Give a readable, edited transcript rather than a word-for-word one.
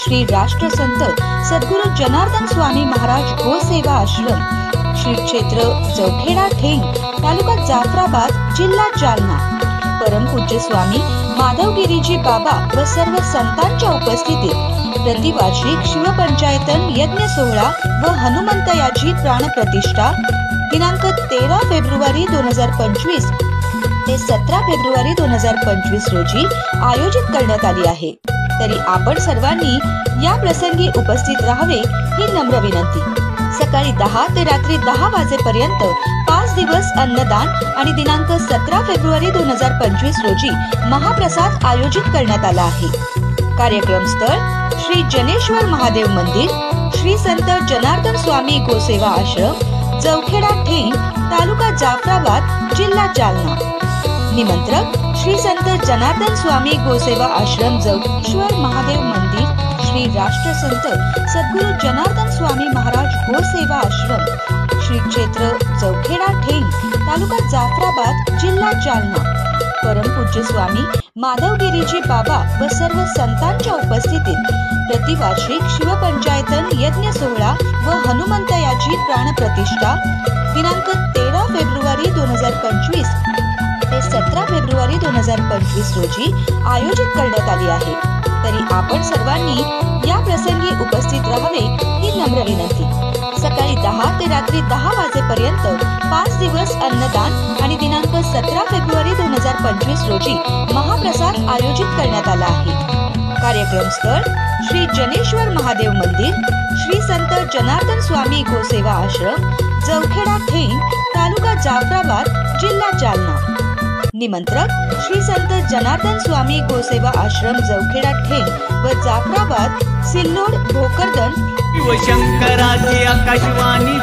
श्री राष्ट्रसंत सद्गुरु जनार्दन स्वामी महाराज गोसेवा आश्रम, श्री क्षेत्र जवखेडा ठेंग, तालुका जाफराबाद, जिल्हा जालना, परमपूज्य स्वामी माधवगिरीजी बाबा व सर्व संतांच्या उपस्थितीत प्रतिवार्षिक शिवपंचायतन यज्ञ सोहळा व हनुमंतयाची प्राणप्रतिष्ठा दिनांक 13 फेब्रुवारी 2025 ते 17 फेब्रुवारी 2025 रोजी आयोजित करण्यात आली आहे। तरी आपण सर्वांनी या प्रसंगी उपस्थित राहावे ही नम्र विनंती। सकाळी 10 ते रात्री 10 वाजेपर्यंत 5 दिवस अन्नदान आणि दिनांक 17 फेब्रुवारी 2025 रोजी महाप्रसाद आयोजित करण्यात आला आहे। कार्यक्रम स्थळ श्री जनेश्वर महादेव मंदिर, श्री संत जनार्दन स्वामी गोसेवा आश्रम, जवखेडा ठेंग, तालुका जाफराबाद, जिल्हा जालना। निमंत्रक श्री संत जनार्दन स्वामी गोसेवा आश्रम, जवखेडा महादेव मंदिर, श्री राष्ट्रसंत सद्गुरु जनार्दन स्वामी महाराज गोसेवा आश्रम, श्री क्षेत्र जवखेडा ठेंग, तालुका जाफराबाद, जिल्हा जालना, परमपूज्य स्वामी माधवगिरीजी बाबा व सर्व संतांच्या उपस्थितीत प्रतिवार्षिक शिवपंचायतन यज्ञ सोहळा व हनुमंतयाची प्राणप्रतिष्ठा दिनांक 13 फेब्रुवारी 2025 ते 17 फेब्रुवारी 2025 रोजी आयोजित करण्यात आली आहे। तरी आपण सर्वांनी या प्रसंगी उपस्थित राहावे ही नम्र विनंती। सकाळी 10 ते रात्री 10 वाजेपर्यंत 5 दिवस अन्नदान आणि दिनांक 17 फेब्रुवारी 2025 रोजी महाप्रसाद आयोजित करण्यात आला आहे। कार्यक्रम स्थळ श्री जनेश्वर महादेव मंदिर, श्री संत जनार्दन स्वामी गोसेवा आश्रम, जवखेडा ठेंग, तालुका जाफराबाद, जिल्हा जालना। निमंत्रक श्री संत जनार्दन स्वामी गोसेवा आश्रम, जवखेडा ठेंग व जाफराबाद, सिल्लोड, भोकरदन। शिवशंकराची आकाशवाणी